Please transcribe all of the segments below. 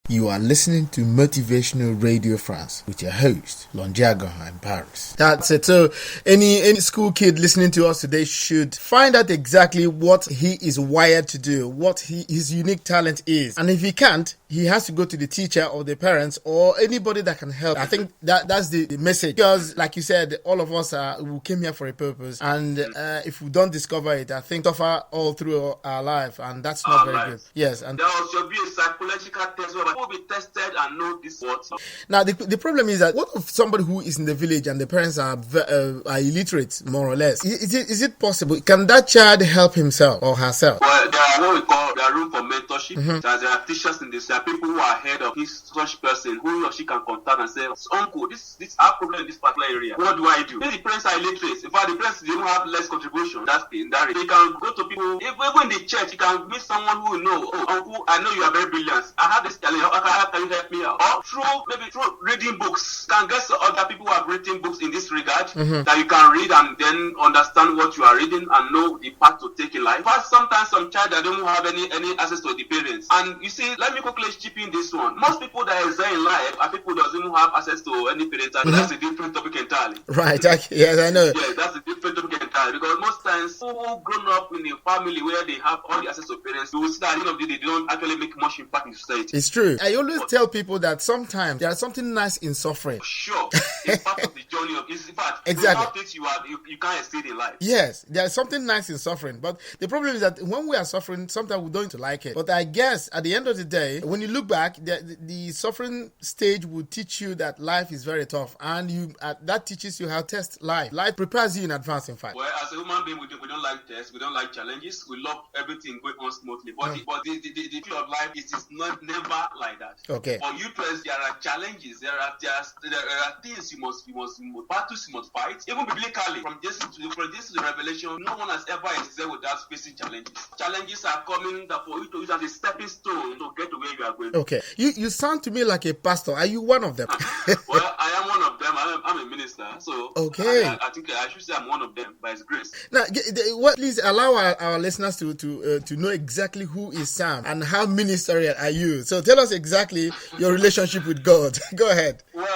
You are listening to Motivational Radio France with your host, Longiago in Paris. That's it. So any school kid listening to us today should find out exactly what he is wired to do, what his unique talent is. And if he can't, he has to go to the teacher or the parents or anybody that can help. I think that's the message. Because like you said, all of us we came here for a purpose. And if we don't discover it, I think suffer all through our life. And that's not very good. Yes. And there should be a psychological test where people will be tested and know this what. Now, the problem is that what if somebody who is in the village and the parents are illiterate, more or less? Is it possible? Can that child help himself or herself? Well, there are what we call room for mentorship. Mm-hmm. There are teachers in this. There are people who are ahead of this such person who or she can contact and say, "Uncle, this our problem in this particular area. What do I do?" If the parents are illiterate, in fact, the parents don't have less contribution. In that they can go to people. Even in the church, you can meet someone who will know. Oh, uncle, I know you are very brilliant. I have this challenge. How can you help me out? Or through reading books. You can get other people who have written books in this regard that you can read and then understand what you are reading and know the path to take in life. But sometimes some child that don't have any access to the parents. And you see, let me quickly chip in this one. Most people that excel in life are people that don't have access to any parents. That's a different topic entirely. Right. Yes, I know. Yeah, that's a different topic entirely. Because most times, people who grown up in a family where they have all the access to parents, you will see that at the end of the day, they don't actually make much impact in society. It's true. I always tell people that sometimes there is something nice in suffering. Sure. It's part of the journey of this. In fact, exactly. Without it, you can't exceed in life. Yes, there is something nice in suffering. But the problem is that when we are suffering, sometimes we don't like it. But I guess at the end of the day, when you look back, the suffering stage will teach you that life is very tough. And that teaches you how to test life. Life prepares you in advance, in fact. Well, as a human being, we don't like tests. We don't like challenges. We love everything going on smoothly. But the feel of life is never like that. Okay. For you to, there are challenges. There are things you must battles you must fight. Even biblically, from Genesis to the Revelation, no one has ever existed without facing challenges. Challenges are coming that for you to use as a stepping stone to get to where you are going. Okay. You sound to me like a pastor. Are you one of them? Well, I am one of them. I'm a minister. So okay. I think I should say I'm one of them by His grace. Now, please allow our listeners to know exactly who is Sam and how ministerial are you. So tell us exactly your relationship with God. Go ahead. Well,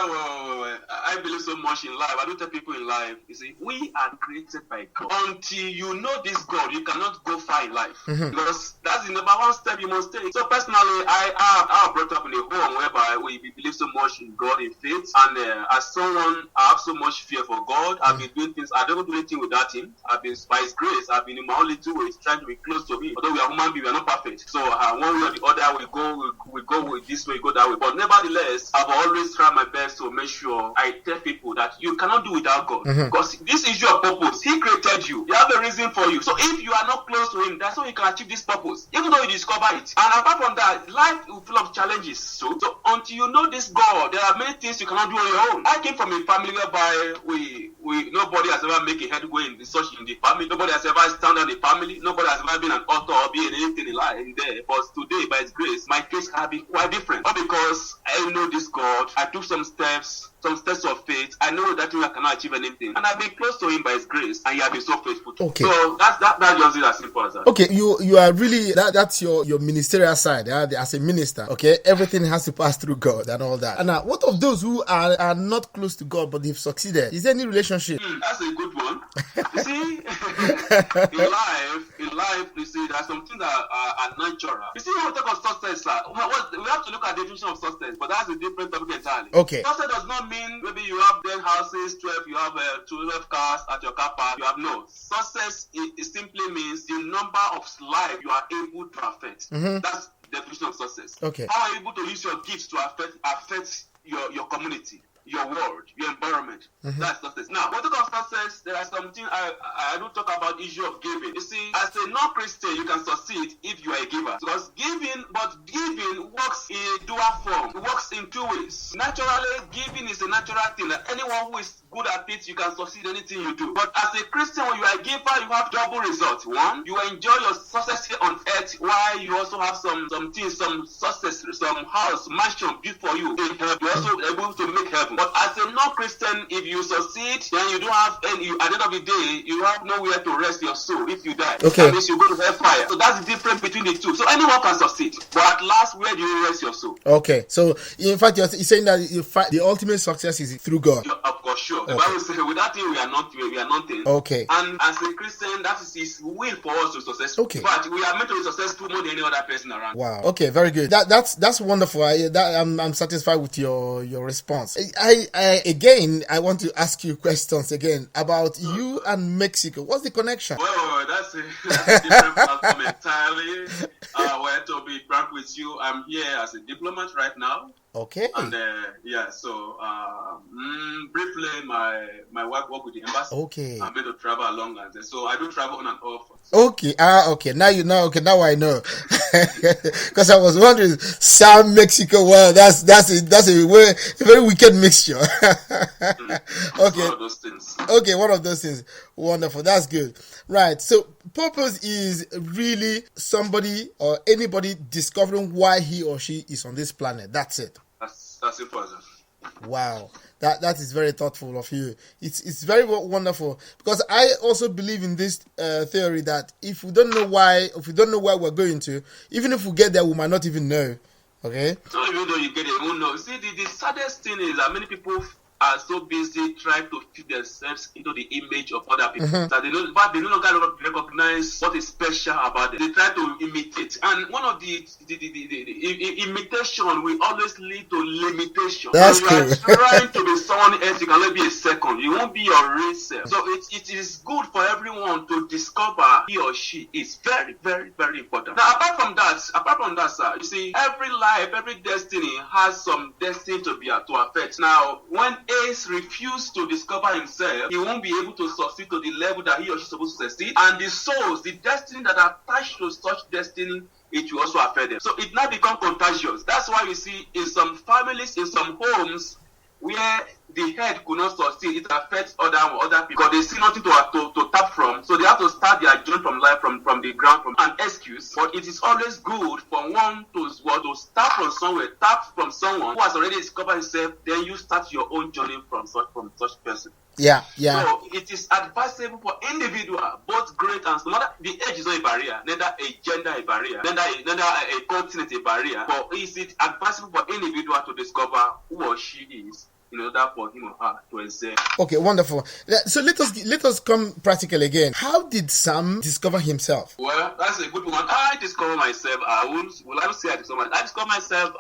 I believe so much in life. I do tell people in life, you see, we are created by God. Until you know this God, you cannot go far in life. Mm-hmm. Because that's the number one step you must take. So personally, I brought up in a home whereby we believe so much in God, in faith. And as someone, I have so much fear for God. I've been doing things, I don't do anything without Him. I've been, by His grace, I've been in my own little ways trying to be close to Him. Although we are human beings, we are not perfect. So one way or the other, we go with this way, go that way. But nevertheless, I've always tried my best to make sure I tell people that you cannot do without God. Mm-hmm. Because this is your purpose. He created you. He has a reason for you. So if you are not close to Him, that's how you can achieve this purpose. Even though you discover it. And apart from that, life is full of challenges. So until you know this God, there are many things you cannot do on your own. I came from a family whereby nobody has ever made a headway in the family. Nobody has ever stand on the family. Nobody has ever been an author or been anything in life in there. But today, by His grace, my case has been quite different. Not because I know this God. I took some steps of faith. I know that I cannot achieve anything. And I've been close to Him by His grace. And He has been so faithful. Okay. So that's just it as simple as that. Okay, you are really, that's your ministerial side. As a minister, okay? Everything has to pass through God and all that. And now, what of those who are not close to God, but they've succeeded? Is there any relationship? That's a good one. You see, in life, you see, there are some things that are natural. You see, when we talk of success, we have to look at the definition of success, but that's a different topic entirely. Okay. Success does not mean maybe you have 10 houses, 12, you have 12 cars at your car park. You have no. Success, it simply means the number of life you are able to affect. Mm-hmm. That's the definition of success. Okay. How are you able to use your gifts to affect your community, your world, your environment? Mm-hmm. That's success. Now, when we talk about success, there are something I do talk about the issue of giving. You see, as a non-Christian, you can succeed if you are a giver. Because giving works in dual form. It works in two ways. Naturally, giving is a natural thing. Anyone who is good at it, you can succeed in anything you do. But as a Christian, when you are a giver, you have double results. One, you enjoy your success here on earth, while you also have some things, some success, some house, mansion built for you in heaven. You're also able to make heaven. But as a non-Christian, if you succeed, then you don't have any. At the end of the day, you have nowhere to rest your soul if you die. Okay. That means you go to hellfire. So that's the difference between the two. So anyone can succeed, but at last, where do you rest your soul? Okay. So in fact, you're saying that the ultimate success is through God. Of course, sure. The Okay. Bible says, without him, we are nothing. Okay. And as a Christian, that is his will for us to success. Okay. But we are meant to be successful more than any other person around. Wow. Okay. Very good. That's wonderful. I'm satisfied with your response. I want to ask you questions again about you and Mexico. What's the connection? Well, that's a different platform entirely. Well, to be frank with you, I'm here as a diplomat right now. Okay. And so briefly, my wife work with the embassy. Okay. I'm meant to travel along, and so I do travel on and off. Okay. Okay. Now I know. Because I was wondering, Sam Mexico. Well, that's a very wicked mixture. Okay. One of those things. Okay, one of those things. Wonderful. That's good. Right. So purpose is really somebody or anybody discovering why he or she is on this planet. That's it. That's important. Wow. That is very thoughtful of you. It's very wonderful, because I also believe in this theory that if we don't know why we're going to, even if we get there, we might not even know. Okay. So even though you get it, you won't know. See, the saddest thing is that many people are so busy trying to fit themselves into the image of other people that they no longer recognize what is special about them. They try to imitate, and one of the imitation will always lead to limitation. That's when you cool. are trying to be someone else, you can only be a second. You won't be your real self. So it is good for everyone to discover he or she is very, very, very important. Now, apart from that, sir, you see, every life, every destiny has some destiny to affect. Now, when Ace refused to discover himself, he won't be able to succeed to the level that he or she is supposed to succeed. And the souls, the destiny that are attached to such destiny, it will also affect them. So it now becomes contagious. That's why you see in some families, in some homes, where the head could not succeed, it affects other people because they see nothing to tap from. So they have to start their journey from life from the ground, from an excuse. But it is always good for one to start from somewhere, tap from someone who has already discovered himself. Then you start your own journey from such person. Yeah. So it is advisable for individual, both great and small. The age is not a barrier, neither a gender a barrier, neither a continent a barrier. But is it advisable for individual to discover who or she is in order for him or her to excel? Okay, wonderful. So let us come practical again. How did Sam discover himself? Well, that's a good one. I discover myself. I discover myself.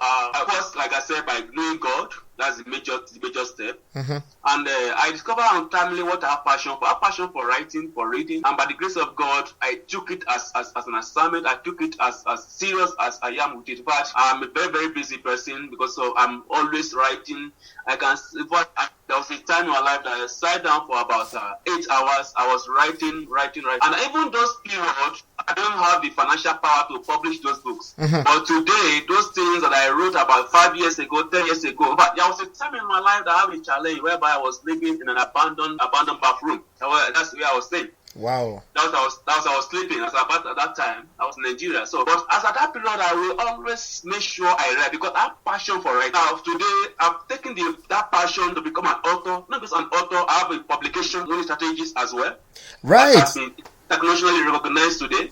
First, like I said, by knowing God. That's the major step. And I discovered untimely what I have passion for. I have passion for writing, for reading. And by the grace of God, I took it as an assignment. I took it as serious as I am with it. But I'm a very, very busy person because I'm always writing. There was a time in my life that I sat down for about 8 hours. I was writing. And even those periods, I don't have the financial power to publish those books. But today, those things that I wrote about 5 years ago, 10 years ago, but there was a time in my life that I had a challenge whereby I was living in an abandoned bathroom. That's where I was staying. Wow. That was I was sleeping at that time. I was in Nigeria. So, but as at that period, I will always make sure I write because I have passion for writing. Now, today, I've taken that passion to become an author. Not just an author, I have a publication, learning strategies as well. Right. That has been internationally recognized today.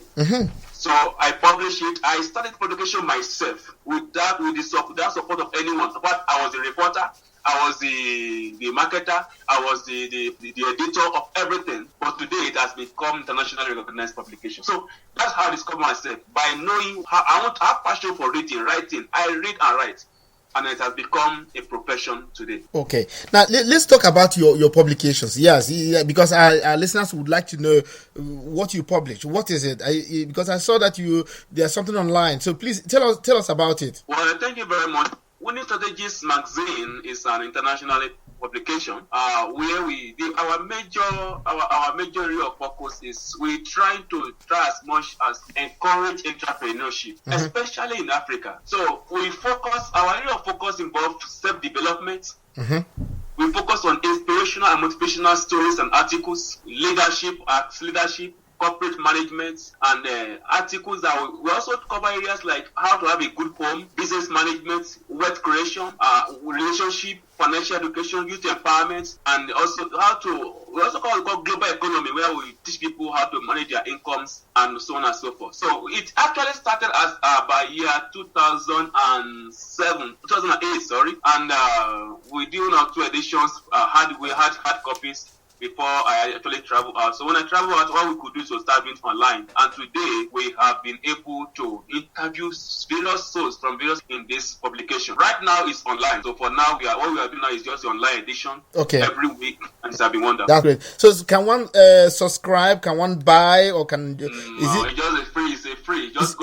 So I published it. I started publication myself with the support of anyone. But I was the reporter. I was the marketer. I was the editor of everything. But today it has become internationally recognized publication. So that's how I discovered myself. By knowing how I have passion for reading, writing. I read and write. And it has become a profession today. Okay. Now, let's talk about your publications. Yes, because our listeners would like to know what you publish. What is it? Because I saw that there's something online. So please tell us about it. Well, thank you very much. Winning Strategies magazine is an international publication where our major area of focus is we try as much as encourage entrepreneurship, especially in Africa. So our area of focus involves self-development. We focus on inspirational and motivational stories and articles, leadership, corporate management, and articles that we also cover areas like how to have a good home, business management, wealth creation, relationship, financial education, youth empowerment, and also we also call global economy, where we teach people how to manage their incomes and so on and so forth. So it actually started as by year 2008, and we do now 2 editions. We had hard copies before I actually travel out. So when I travel out, what we could do is to start doing online. And today we have been able to interview various souls from various in this publication. Right now it's online. So for now, what we are doing now is just the online edition every week, and it's been wonderful. That's great. So can one subscribe? Can one buy, or can it's just free? It's a free. Just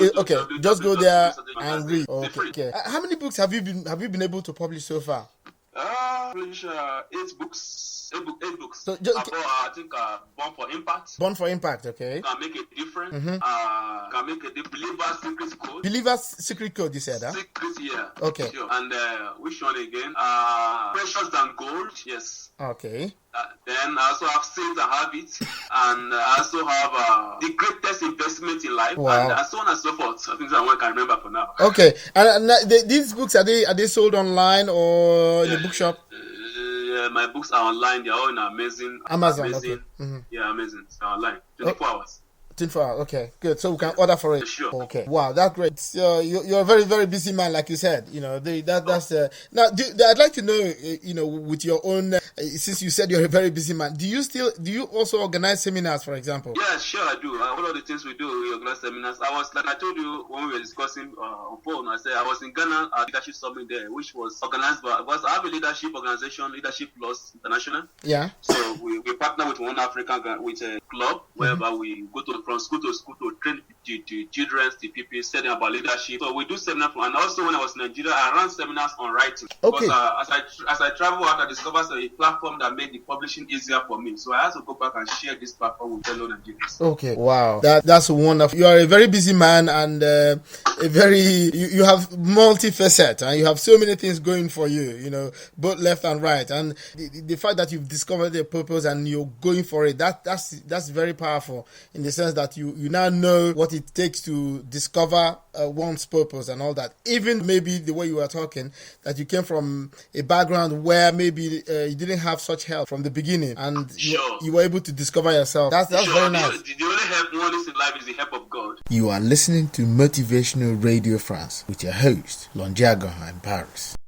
go there and read. Okay. How many books have you been able to publish so far? Publish 8 books. 8 books. So I think Born for Impact. Born for Impact, okay. Can make a difference. Can make a Believer's Secret Code. Believer's Secret Code, you said, huh? Secret, yeah. Okay. Sure. And which one again? Precious Than Gold, yes. Okay. Then I also have Saints and Habits, and I also have The Greatest Investment in Life, and so on and so forth. I think that one I can remember for now. Okay. And these books, are they sold online or in the bookshop? My books are online. They are all in Amazon. Okay. Yeah, Amazon. They're online. 24 hours. 24 hours. Okay, good. So we can order for it. Sure. Okay. Wow, that's great. You're a very, very busy man, like you said. Now. I'd like to know. With your own. Since you said you're a very busy man, do you also organize seminars, for example? Yeah, sure, I do. One of the things we do, we organize seminars. I told you when we were discussing on phone. I said I was in Ghana at Leadership Summit there, which was organized because I have a leadership organization, Leadership Plus International. Yeah. So we partner with one African with a club whereby we go from school to school to train the children, the people, studying about leadership. So we do seminars, and also when I was in Nigeria, I ran seminars on writing. Okay. Because as I travel out, I discovered a platform that made the publishing easier for me. So I had to go back and share this platform with fellow Nigerians. Okay. Wow. That's wonderful. You are a very busy man, and you have multifaceted, and you have so many things going for you. Both left and right, and the fact that you've discovered a purpose and you're going for it, that's very powerful in the sense that you now know what it takes to discover one's purpose and all that. Even maybe the way you were talking, that you came from a background where maybe you didn't have such help from the beginning, and you were able to discover yourself. That's very nice. The only help one is in life is the help of God. You are listening to Motivational Radio France with your host, Longiago in Paris.